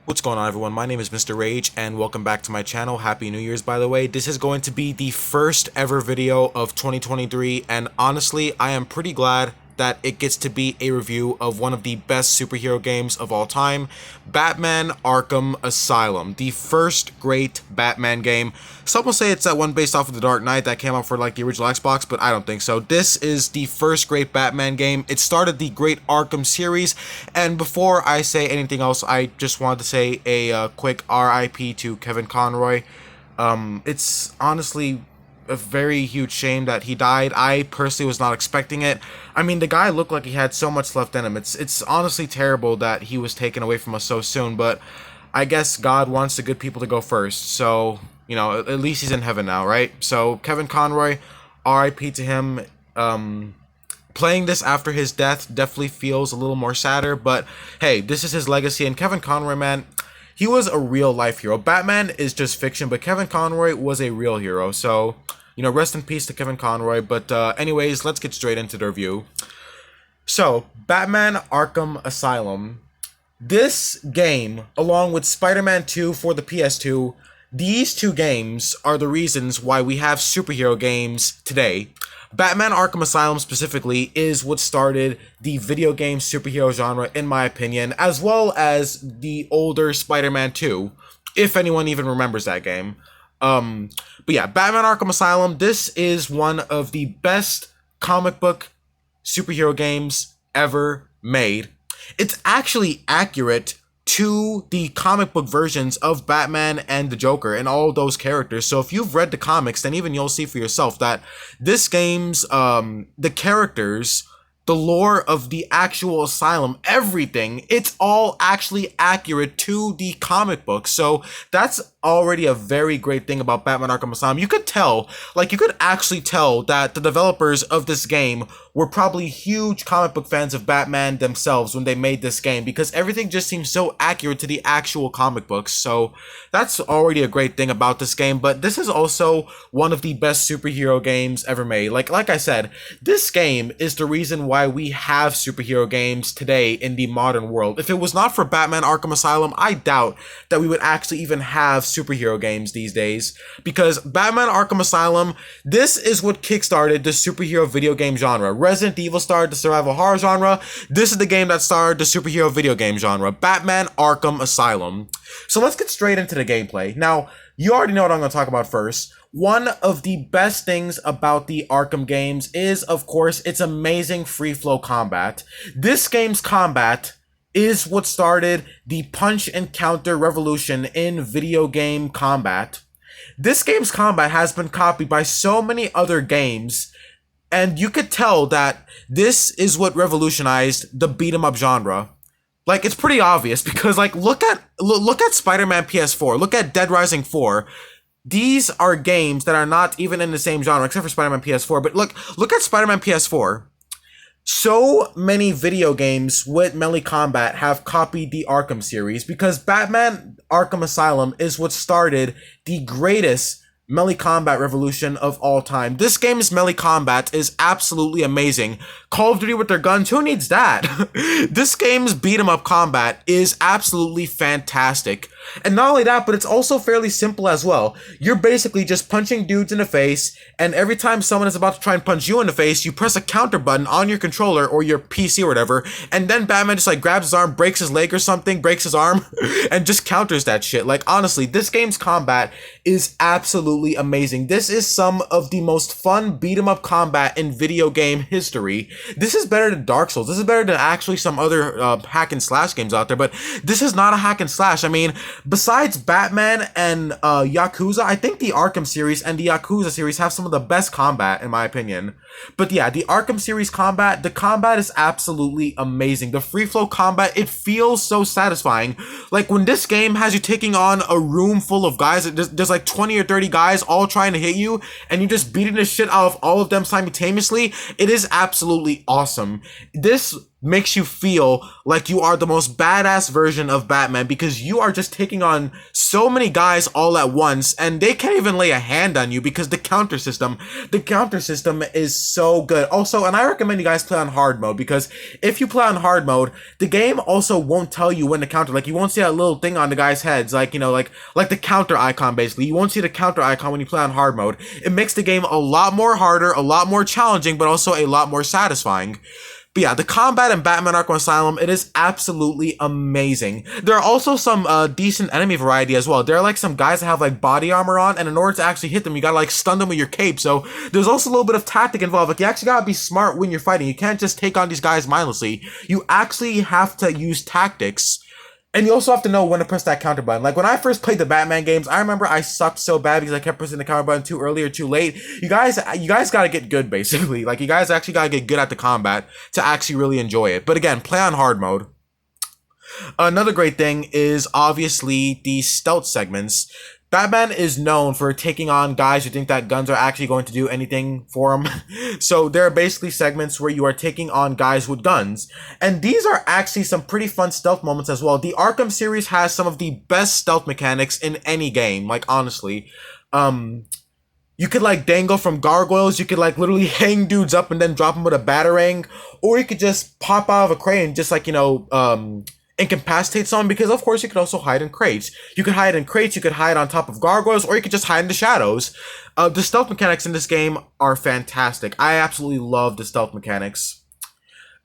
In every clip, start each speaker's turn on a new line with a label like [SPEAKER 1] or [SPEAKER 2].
[SPEAKER 1] What's going on, everyone? My name is Mr. Rage and welcome back to my channel. Happy New Year's, by the way. This is going to be the first ever video of 2023, and honestly I am pretty glad that it gets to be a review of one of the best superhero games of all time, Batman Arkham Asylum, the first great Batman game. Some will say it's that one based off of The Dark Knight that came out for like the original Xbox, but I don't think so. This is the first great Batman game. It started the great Arkham series, and before I say anything else, I just wanted to say a quick RIP to Kevin Conroy. It's honestly a very huge shame that he died. I personally was not expecting it. I mean, the guy looked like he had so much left in him. It's honestly terrible that he was taken away from us so soon, but I guess God wants the good people to go first. So, you know, at least he's in heaven now, right? So, Kevin Conroy, RIP to him. Playing this after his death definitely feels a little more sadder, but hey, this is his legacy, and Kevin Conroy, man, he was a real life hero. Batman is just fiction, but Kevin Conroy was a real hero. So, you know, rest in peace to Kevin Conroy. But anyways, let's get straight into the review. So, Batman Arkham Asylum. This game, along with Spider-Man 2 for the PS2, these two games are the reasons why we have superhero games today. Batman Arkham Asylum specifically is what started the video game superhero genre, in my opinion, as well as the older Spider-Man 2, if anyone even remembers that game. But yeah, Batman Arkham Asylum, this is one of the best comic book superhero games ever made. It's actually accurate to the comic book versions of Batman and the Joker and all those characters. So if you've read the comics, then even you'll see for yourself that this game's the characters, the lore of the actual asylum, everything, it's all actually accurate to the comic book. So that's already a very great thing about Batman Arkham Asylum. You could tell, like, you could actually tell that the developers of this game were probably huge comic book fans of Batman themselves when they made this game, because everything just seems so accurate to the actual comic books. So that's already a great thing about this game. But this is also one of the best superhero games ever made. Like I said, this game is the reason why we have superhero games today in the modern world. If it was not for Batman Arkham Asylum, I doubt that we would actually even have superhero games these days, because Batman Arkham Asylum, this is what kickstarted the superhero video game genre. Resident Evil started the survival horror genre. This is the game that started the superhero video game genre, Batman Arkham Asylum. So let's get straight into the gameplay. Now, you already know what I'm going to talk about first. One of the best things about the Arkham games is, of course, its amazing free flow combat. This game's combat is what started the punch and counter revolution in video game combat. This game's combat has been copied by so many other games, and you could tell that this is what revolutionized the beat 'em up genre. Like, it's pretty obvious, because like look at Spider-Man PS4, look at Dead Rising 4. These are games that are not even in the same genre, except for Spider-Man PS4. But look at Spider-Man PS4. So many video games with melee combat have copied the Arkham series, because Batman Arkham Asylum is what started the greatest melee combat revolution of all time. This game's melee combat is absolutely amazing. Call of Duty with their guns, who needs that? This game's beat 'em up combat is absolutely fantastic. And not only that, but it's also fairly simple as well. You're basically just punching dudes in the face, and every time someone is about to try and punch you in the face, you press a counter button on your controller or your PC or whatever, and then Batman just like grabs his arm, breaks his leg or something, breaks his arm, and just counters that shit. Like, honestly, this game's combat is absolutely amazing. This is some of the most fun beat 'em up combat in video game history. This is better than Dark Souls. This is better than actually some other hack and slash games out there, but this is not a hack and slash. I mean, besides Batman and Yakuza, I think the Arkham series and the Yakuza series have some of the best combat, in my opinion. But yeah, the Arkham series combat, the combat is absolutely amazing. The free flow combat, it feels so satisfying. Like, when this game has you taking on a room full of guys, there's like 20 or 30 guys all trying to hit you, and you're just beating the shit out of all of them simultaneously, it is absolutely awesome. This makes you feel like you are the most badass version of Batman, because you are just taking on so many guys all at once, and they can't even lay a hand on you because the counter system is so good. Also, and I recommend you guys play on hard mode, because if you play on hard mode, the game also won't tell you when to counter. Like, you won't see that little thing on the guys' heads, like, you know, like the counter icon, basically. You won't see the counter icon when you play on hard mode. It makes the game a lot more harder, a lot more challenging, but also a lot more satisfying. But yeah, the combat in Batman Arkham Asylum, it is absolutely amazing. There are also some decent enemy variety as well. There are like some guys that have like body armor on, and in order to actually hit them, you gotta like stun them with your cape. So there's also a little bit of tactic involved. Like, you actually gotta be smart when you're fighting. You can't just take on these guys mindlessly. You actually have to use tactics. And you also have to know when to press that counter button. Like, when I first played the Batman games, I remember I sucked so bad because I kept pressing the counter button too early or too late. You guys gotta get good, basically. Like, you guys actually gotta get good at the combat to actually really enjoy it. But again, play on hard mode. Another great thing is obviously the stealth segments. Batman is known for taking on guys who think that guns are actually going to do anything for him. So there are basically segments where you are taking on guys with guns. And these are actually some pretty fun stealth moments as well. The Arkham series has some of the best stealth mechanics in any game, like, honestly. You could like dangle from gargoyles, you could like literally hang dudes up and then drop them with a batarang, or you could just pop out of a crate and just, like, you know, incapacitate someone, because of course you could also hide in crates. You could hide in crates, you could hide on top of gargoyles, or you could just hide in the shadows. The stealth mechanics in this game are fantastic. I absolutely love the stealth mechanics.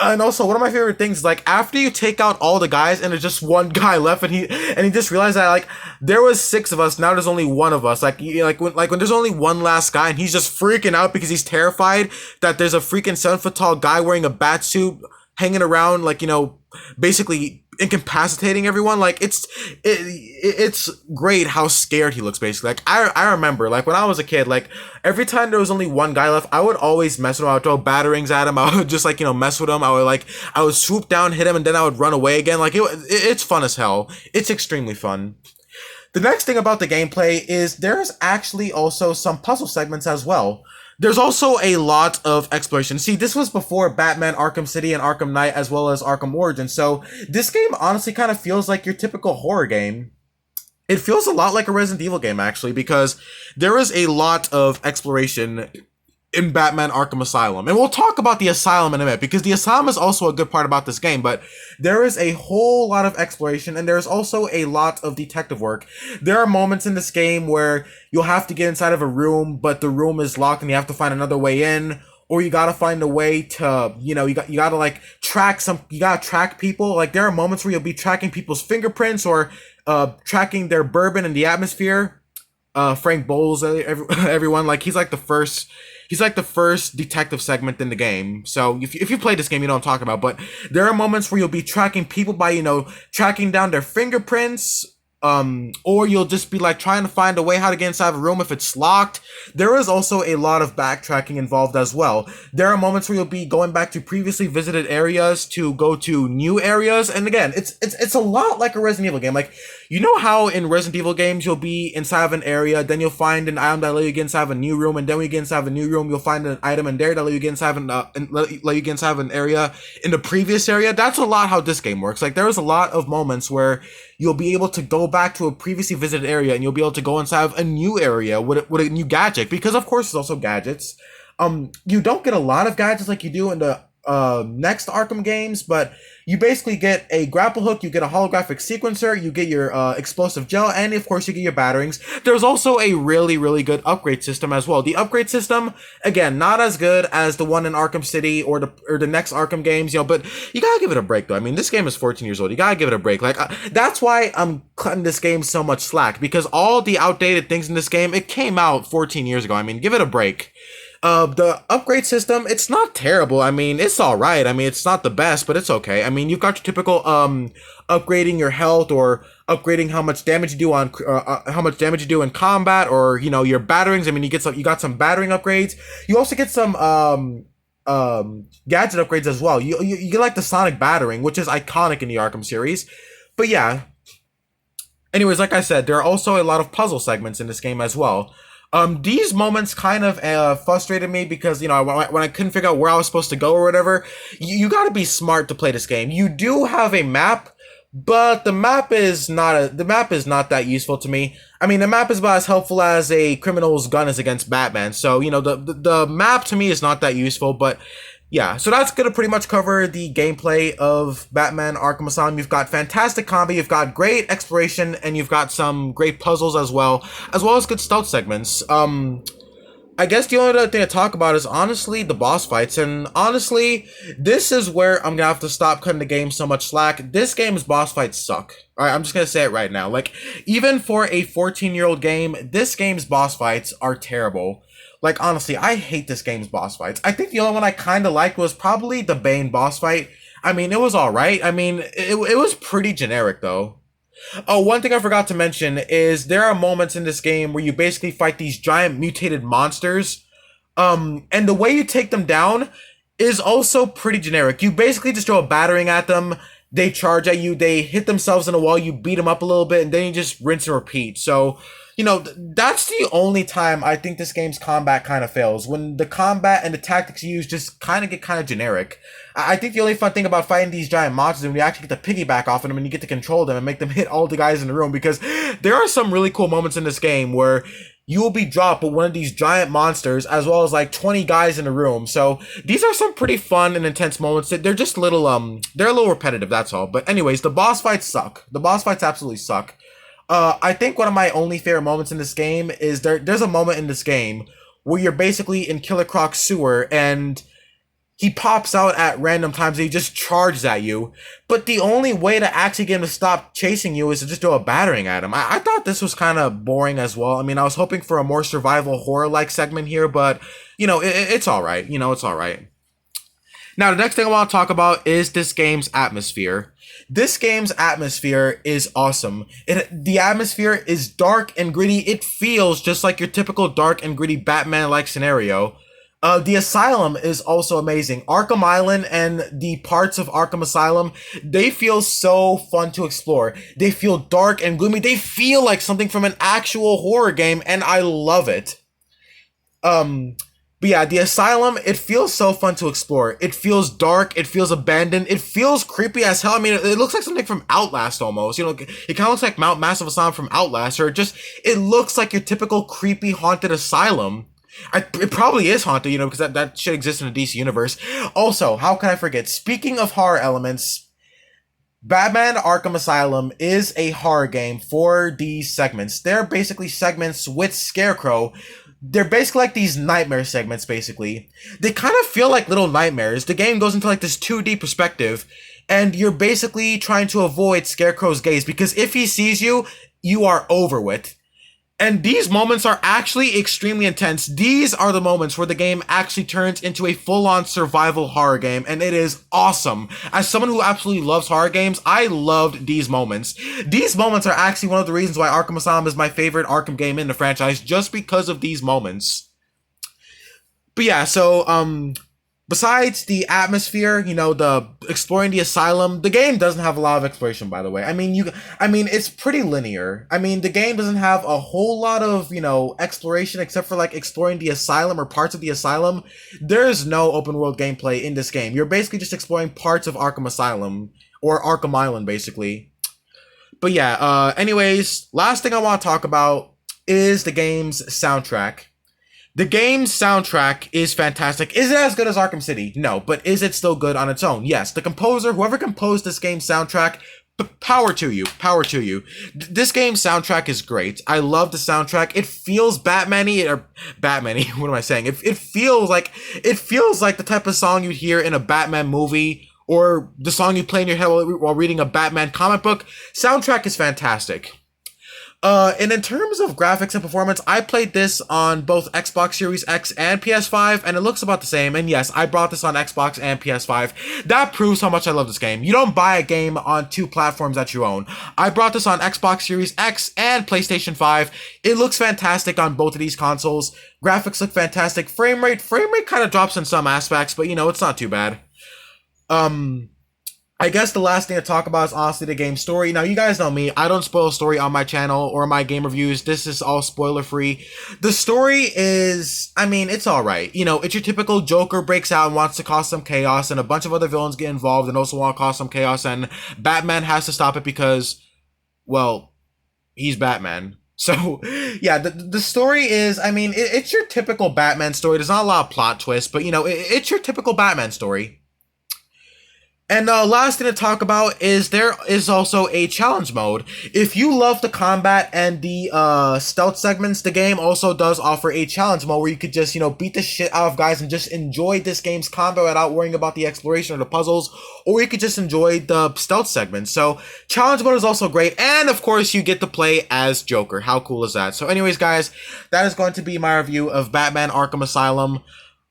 [SPEAKER 1] And also, one of my favorite things is, like, after you take out all the guys and there's just one guy left, and he just realized that, like, there was 6 of us, now there's only 1 of us. Like, when there's only one last guy and he's just freaking out because he's terrified that there's a freaking 7-foot tall guy wearing a bat suit hanging around, like, you know, basically incapacitating everyone. Like, it's great how scared he looks, basically. Like, I remember, like, when I was a kid, like, every time there was only one guy left, I would always mess with him. I would throw batarangs at him. I would just, like, you know, mess with him. I would swoop down, hit him, and then I would run away again. Like, it's fun as hell. It's extremely fun. The next thing about the gameplay is there's actually also some puzzle segments as well. There's also a lot of exploration. See, this was before Batman Arkham City and Arkham Knight, as well as Arkham Origins, so this game honestly kind of feels like your typical horror game. It feels a lot like a Resident Evil game, actually, because there is a lot of exploration in Batman Arkham Asylum. And we'll talk about the Asylum in a minute, because the Asylum is also a good part about this game, but there is a whole lot of exploration, and there's also a lot of detective work. There are moments in this game where you'll have to get inside of a room, but the room is locked and you have to find another way in, or you gotta find a way to, you know, you gotta like you gotta track people. Like, there are moments where you'll be tracking people's fingerprints, or tracking their bourbon in the atmosphere. Frank Bowles, everyone, like, he's like the first detective segment in the game. So if you play this game, you know what I'm talking about. But there are moments where you'll be tracking people by, you know, tracking down their fingerprints, or you'll just be like trying to find a way how to get inside of a room if it's locked. There is also a lot of backtracking involved as well. There are moments where you'll be going back to previously visited areas to go to new areas. And again, it's a lot like a Resident Evil game. Like, you know how in Resident Evil games you'll be inside of an area, then you'll find an item that let you get inside of a new room, and then when you get inside of a new room, you'll find an item in there that let you get inside of an area in the previous area. That's a lot how this game works. Like, there's a lot of moments where you'll be able to go back to a previously visited area, and you'll be able to go inside of a new area with a new gadget, because of course there's also gadgets. You don't get a lot of gadgets like you do in the next Arkham games, but you basically get a grapple hook, you get a holographic sequencer, you get your explosive gel, and of course you get your batarangs. There's also a really, really good upgrade system as well. The upgrade system, again, not as good as the one in Arkham City or the next Arkham games, you know, but you gotta give it a break though. I mean, this game is 14 years old. You gotta give it a break. Like, that's why I'm cutting this game so much slack, because all the outdated things in this game, it came out 14 years ago. I mean, give it a break. The upgrade system, it's not terrible. I mean, it's alright. I mean, it's not the best, but it's okay. I mean, you've got your typical, upgrading your health, or upgrading how much damage you do in combat, or, you know, your batarangs. I mean, you got some battering upgrades. You also get some, gadget upgrades as well. You get like the sonic battering, which is iconic in the Arkham series. But yeah. Anyways, like I said, there are also a lot of puzzle segments in this game as well. These moments kind of frustrated me because, you know, when I couldn't figure out where I was supposed to go or whatever, you got to be smart to play this game. You do have a map, but the map is not that useful to me. I mean, the map is about as helpful as a criminal's gun is against Batman. So, you know, the map to me is not that useful, but yeah, so that's gonna pretty much cover the gameplay of Batman Arkham Asylum. You've got fantastic combat, you've got great exploration, and you've got some great puzzles as well as good stealth segments. I guess the only other thing to talk about is honestly the boss fights, and honestly, this is where I'm gonna have to stop cutting the game so much slack. This game's boss fights suck. Alright, I'm just gonna say it right now. Like, even for a 14-year-old game, this game's boss fights are terrible. Like, honestly, I hate this game's boss fights. I think the only one I kind of liked was probably the Bane boss fight. I mean, it was alright. I mean, it was pretty generic, though. Oh, one thing I forgot to mention is there are moments in this game where you basically fight these giant mutated monsters. And the way you take them down is also pretty generic. You basically just throw a battering at them, they charge at you, they hit themselves in a wall, you beat them up a little bit, and then you just rinse and repeat. So, you know, that's the only time I think this game's combat kind of fails. When the combat and the tactics you use just kind of get kind of generic. I think the only fun thing about fighting these giant monsters is when you actually get to piggyback off of them and you get to control them and make them hit all the guys in the room, because there are some really cool moments in this game where you will be dropped with one of these giant monsters as well as like 20 guys in the room. So these are some pretty fun and intense moments. They're just little, they're a little repetitive, that's all. But anyways, the boss fights suck. The boss fights absolutely suck. I think one of my only favorite moments in this game is there's a moment in this game where you're basically in Killer Croc's sewer and he pops out at random times and he just charges at you. But the only way to actually get him to stop chasing you is to just throw a battering at him. I thought this was kind of boring as well. I mean, I was hoping for a more survival horror-like segment here, but, you know, it's alright. You know, it's alright. Now, the next thing I want to talk about is this game's atmosphere. This game's atmosphere is awesome. The atmosphere is dark and gritty. It feels just like your typical dark and gritty Batman-like scenario. The Asylum is also amazing. Arkham Island and the parts of Arkham Asylum, they feel so fun to explore. They feel dark and gloomy. They feel like something from an actual horror game, and I love it. But yeah, the Asylum, it feels so fun to explore. It feels dark, it feels abandoned, it feels creepy as hell. I mean, it looks like something from Outlast almost. You know, it kind of looks like Mount Massive Asylum from Outlast, or it looks like your typical creepy haunted asylum. It probably is haunted, you know, because that shit exists in the DC universe. Also, how can I forget? Speaking of horror elements, Batman Arkham Asylum is a horror game for these segments. They're basically segments with Scarecrow. They're basically like these nightmare segments, basically. They kind of feel like little nightmares. The game goes into like this 2D perspective, and you're basically trying to avoid Scarecrow's gaze, because if he sees you, you are over with. And these moments are actually extremely intense. These are the moments where the game actually turns into a full-on survival horror game, and it is awesome. As someone who absolutely loves horror games, I loved these moments. These moments are actually one of the reasons why Arkham Asylum is my favorite Arkham game in the franchise, just because of these moments. But yeah, so, besides the atmosphere, you know, the exploring the asylum, the game doesn't have a lot of exploration, by the way. I mean, it's pretty linear. I mean, the game doesn't have a whole lot of, you know, exploration except for like exploring the asylum or parts of the asylum. There's no open world gameplay in this game. You're basically just exploring parts of Arkham Asylum or Arkham Island, basically. But yeah, anyways, last thing I want to talk about is the game's soundtrack. The game's soundtrack is fantastic. Is it as good as Arkham City? No, but is it still good on its own? Yes. The composer, whoever composed this game's soundtrack, power to you. Power to you. This game's soundtrack is great. I love the soundtrack. It feels Batman-y, or Batman-y, what am I saying? It feels like the type of song you'd hear in a Batman movie, or the song you play in your head while reading a Batman comic book. Soundtrack is fantastic. And in terms of graphics and performance, I played this on both Xbox Series X and PS5, and it looks about the same. And yes, I brought this on Xbox and PS5. That proves how much I love this game. You don't buy a game on two platforms that you own. I brought this on Xbox Series X and PlayStation 5. It looks fantastic on both of these consoles. Graphics look fantastic. Frame rate kind of drops in some aspects, but you know, it's not too bad. I guess the last thing to talk about is honestly the game story. Now, you guys know me. I don't spoil story on my channel or my game reviews. This is all spoiler free. The story is, I mean, it's alright. You know, it's your typical Joker breaks out and wants to cause some chaos, and a bunch of other villains get involved and also want to cause some chaos, and Batman has to stop it because, well, he's Batman. So, yeah, the story is, I mean, it's your typical Batman story. There's not a lot of plot twists, but, you know, it's your typical Batman story. And last thing to talk about is there is also a challenge mode. If you love the combat and the stealth segments, the game also does offer a challenge mode where you could just, you know, beat the shit out of guys and just enjoy this game's combat without worrying about the exploration or the puzzles, or you could just enjoy the stealth segments. So challenge mode is also great, and of course you get to play as Joker. How cool is that? So anyways, guys, that is going to be my review of Batman Arkham Asylum.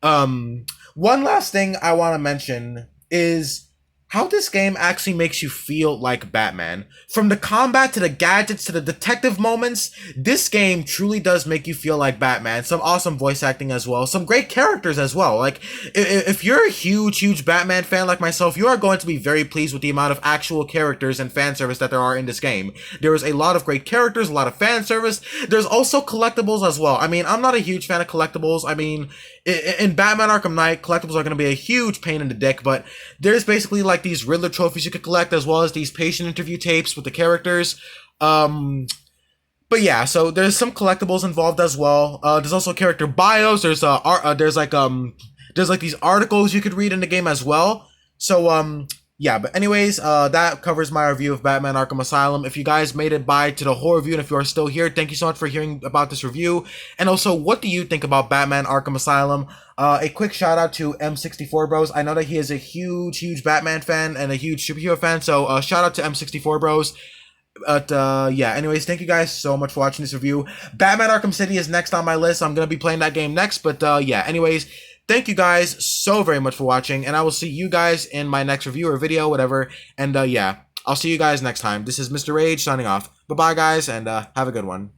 [SPEAKER 1] One last thing I want to mention is how this game actually makes you feel like Batman. From the combat to the gadgets to the detective moments, this game truly does make you feel like Batman. Some awesome voice acting as well. Some great characters as well. Like, if you're a huge Batman fan like myself, you are going to be very pleased with the amount of actual characters and fan service that there are in this game. There is a lot of great characters, a lot of fan service. There's also collectibles as well. I mean, I'm not a huge fan of collectibles. I mean, in Batman Arkham Knight, collectibles are going to be a huge pain in the dick, but there's basically like these Riddler trophies you could collect, as well as these patient interview tapes with the characters. But yeah, so there's some collectibles involved as well. There's also character bios. There's like these articles you could read in the game as well. So yeah, but anyways, that covers my review of Batman Arkham Asylum. If you guys made it by to the whole review, and if you are still here, thank you so much for hearing about this review. And also, what do you think about Batman Arkham Asylum? A quick shout out to M64 Bros. I know that he is a huge Batman fan and a huge superhero fan, so shout out to M64 Bros. But yeah, anyways, thank you guys so much for watching this review. Batman Arkham City is next on my list. I'm gonna be playing that game next, but yeah, anyways, thank you guys so very much for watching, and I will see you guys in my next review or video, whatever. And yeah, I'll see you guys next time. This is Mr. Rage signing off. Bye bye, guys, and have a good one.